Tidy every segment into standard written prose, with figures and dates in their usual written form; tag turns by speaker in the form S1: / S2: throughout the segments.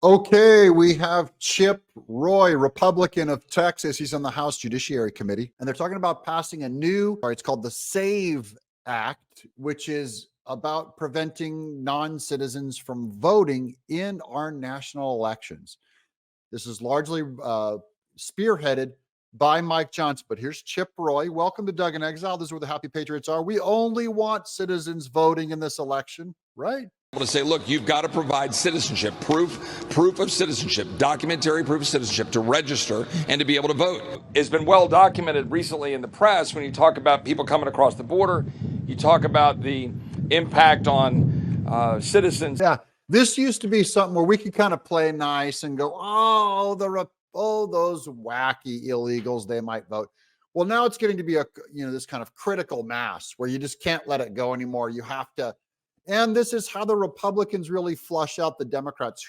S1: Okay, we have Chip Roy, Republican of Texas. He's on the House Judiciary Committee, and they're talking about passing a new, or it's called the SAVE Act, which is about preventing non-citizens from voting in our national elections. This is largely spearheaded by Mike Johnson, but here's Chip Roy. Welcome to Doug in Exile. This is where the happy patriots are. We only want citizens voting in this election, right?
S2: To say, look, you've got to provide citizenship, proof of citizenship, documentary proof of citizenship to register and to be able to vote. It's been well documented recently in the press when you talk about people coming across the border, you talk about the impact on citizens.
S1: Yeah, this used to be something where we could kind of play nice and go, oh, those wacky illegals, they might vote. Well, now it's getting to be this kind of critical mass where you just can't let it go anymore. You have to. And this is how the Republicans really flush out the Democrats,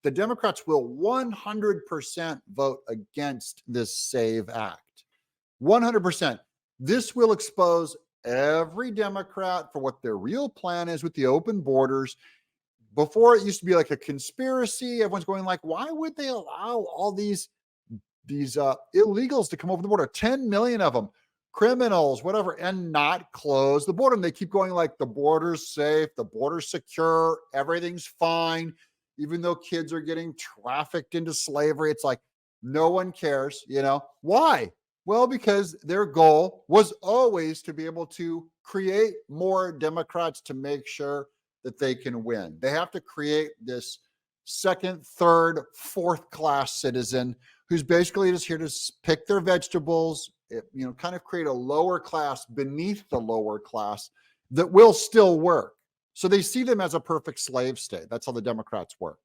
S1: the Democrats will 100% vote against this SAVE Act. 100%. This will expose every Democrat for what their real plan is with the open borders. Before, it used to be like a conspiracy. Everyone's going like, why would they allow all these illegals to come over the border? 10 million of them. Criminals, whatever, and not close the border. And they keep going like the border's safe, the border's secure, everything's fine, even though kids are getting trafficked into slavery. It's like no one cares, Why? Well, because their goal was always to be able to create more Democrats to make sure that they can win. They have to create this second, third, fourth class citizen who's basically just here to pick their vegetables, kind of create a lower class beneath the lower class that will still work. So they see them as a perfect slave state. That's how the Democrats work.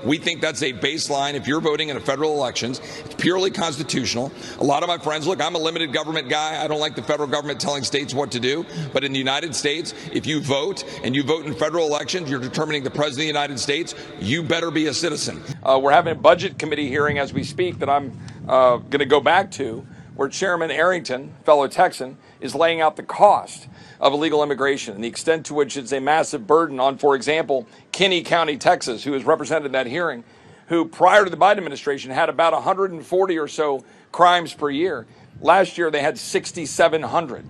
S2: We think that's a baseline. If you're voting in a federal elections, it's purely constitutional. A lot of my friends, look, I'm a limited government guy. I don't like the federal government telling states what to do. But in the United States, if you vote and you vote in federal elections, you're determining the president of the United States. You better be a citizen. We're having a budget committee hearing as we speak that I'm going to go back to, where Chairman Arrington, fellow Texan, is laying out the cost of illegal immigration and the extent to which it's a massive burden on, for example, Kinney County, Texas, who is represented in that hearing, who prior to the Biden administration had about 140 or so crimes per year. Last year, they had 6,700.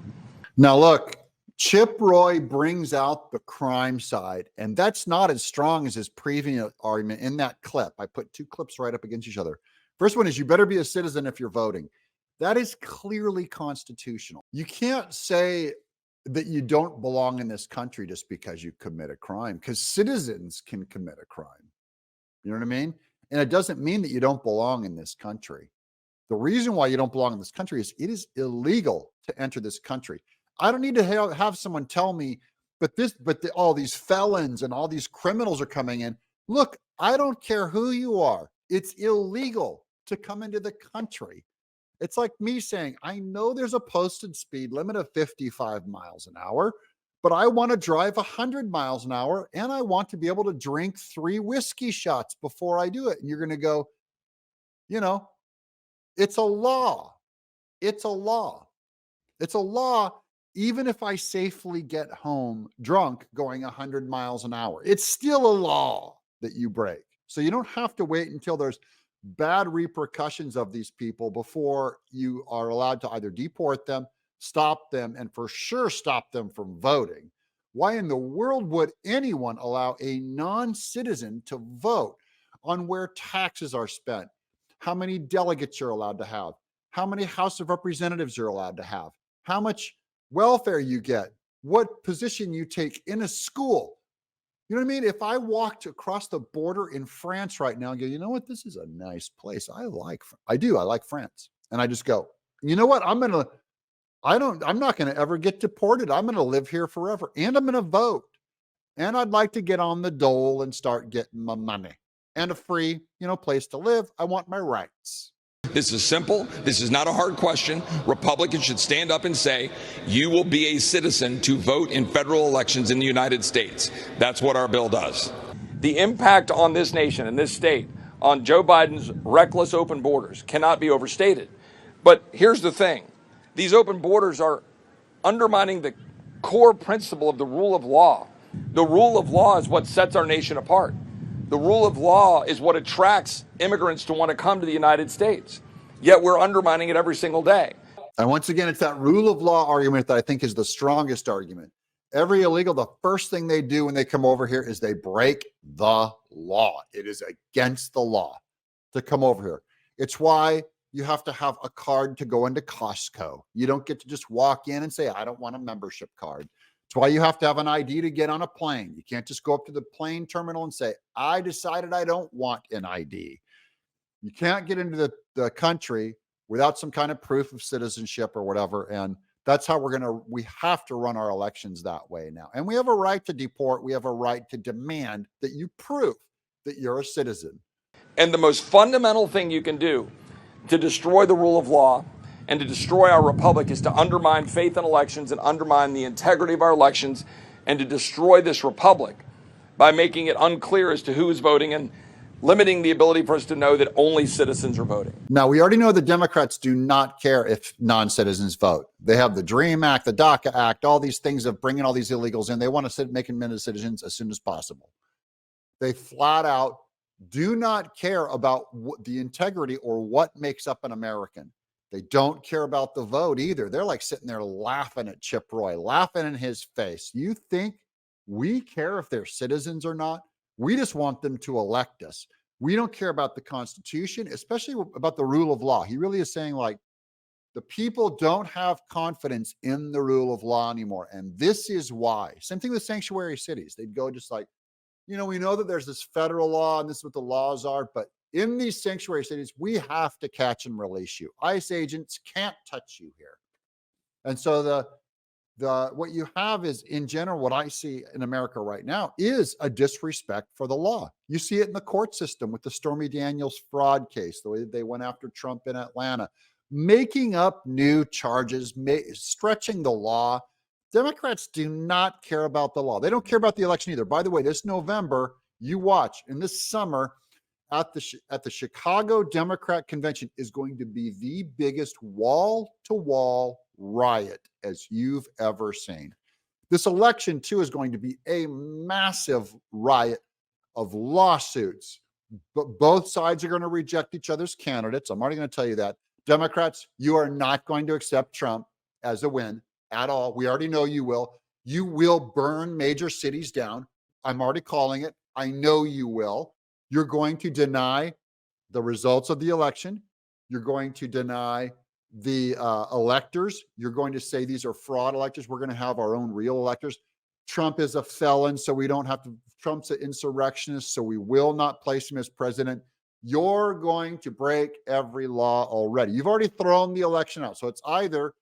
S1: Now, look, Chip Roy brings out the crime side, and that's not as strong as his previous argument in that clip. I put two clips right up against each other. First one is you better be a citizen if you're voting. That is clearly constitutional. You can't say that you don't belong in this country just because you commit a crime, because citizens can commit a crime. You know what I mean? And it doesn't mean that you don't belong in this country. The reason why you don't belong in this country is it is illegal to enter this country. I don't need to have someone tell me, all these felons and all these criminals are coming in. Look, I don't care who you are. It's illegal to come into the country. It's like me saying, I know there's a posted speed limit of 55 miles an hour, but I want to drive 100 miles an hour and I want to be able to drink 3 whiskey shots before I do it. And you're going to go, it's a law. It's a law. It's a law. Even if I safely get home drunk going 100 miles an hour, it's still a law that you break. So you don't have to wait until there's bad repercussions of these people before you are allowed to either deport them, stop them, and for sure stop them from voting. Why in the world would anyone allow a non-citizen to vote on where taxes are spent, how many delegates you're allowed to have, how many House of Representatives you're allowed to have, how much welfare you get, what position you take in a school? You know what I mean? If I walked across the border in France right now and go, you know what? This is a nice place. I like France. And I just go, you know what? I'm not going to ever get deported. I'm going to live here forever and I'm going to vote. And I'd like to get on the dole and start getting my money and a free, place to live. I want my rights.
S2: This is simple. This is not a hard question. Republicans should stand up and say, you will be a citizen to vote in federal elections in the United States. That's what our bill does. The impact on this nation and this state on Joe Biden's reckless open borders cannot be overstated. But here's the thing. These open borders are undermining the core principle of the rule of law. The rule of law is what sets our nation apart. The rule of law is what attracts immigrants to want to come to the United States. Yet we're undermining it every single day.
S1: And once again, it's that rule of law argument that I think is the strongest argument. Every illegal, the first thing they do when they come over here is they break the law. It is against the law to come over here. It's why you have to have a card to go into Costco. You don't get to just walk in and say, I don't want a membership card. It's why you have to have an ID to get on a plane. You can't just go up to the plane terminal and say, I decided I don't want an ID. You can't get into the country without some kind of proof of citizenship or whatever. And that's how we have to run our elections that way now. And we have a right to deport. We have a right to demand that you prove that you're a citizen.
S2: And the most fundamental thing you can do to destroy the rule of law and to destroy our republic is to undermine faith in elections and undermine the integrity of our elections and to destroy this republic by making it unclear as to who is voting and limiting the ability for us to know that only citizens are voting.
S1: Now, we already know the Democrats do not care if non-citizens vote. They have the DREAM Act, the DACA Act, all these things of bringing all these illegals in. They want to make them into citizens as soon as possible. They flat out do not care about the integrity or what makes up an American. They don't care about the vote either. They're like sitting there laughing at Chip Roy, laughing in his face. You think we care if they're citizens or not? We just want them to elect us. We don't care about the Constitution, especially about the rule of law. He really is saying, like, the people don't have confidence in the rule of law anymore. And this is why. Same thing with sanctuary cities. They'd go just like, we know that there's this federal law and this is what the laws are, but in these sanctuary cities, we have to catch and release you. ICE agents can't touch you here. And so what you have is, in general, what I see in America right now is a disrespect for the law. You see it in the court system with the Stormy Daniels fraud case, the way that they went after Trump in Atlanta, making up new charges, stretching the law. Democrats do not care about the law. They don't care about the election either. By the way, this November, you watch, and this summer at the Chicago Democrat Convention is going to be the biggest wall-to-wall riot as you've ever seen. This election, too, is going to be a massive riot of lawsuits. But both sides are going to reject each other's candidates. I'm already going to tell you that. Democrats, you are not going to accept Trump as a win at all. We already know you will. You will burn major cities down. I'm already calling it. I know you will. You're going to deny the results of the election. You're going to deny the electors. You're going to say these are fraud electors. We're going to have our own real electors. Trump is a felon, so we don't have to. Trump's an insurrectionist, so we will not place him as president. You're going to break every law already. You've already thrown the election out. So it's either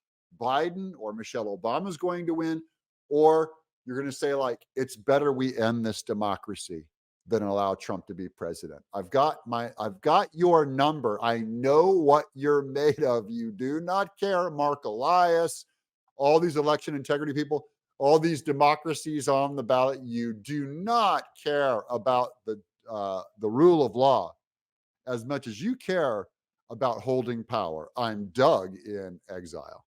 S1: Biden or Michelle Obama is going to win, or you're going to say, like, it's better we end this democracy than allow Trump to be president. I've got your number. I know what you're made of. You do not care, Mark Elias, all these election integrity people, all these democracies on the ballot. You do not care about the rule of law as much as you care about holding power. I'm Doug in Exile.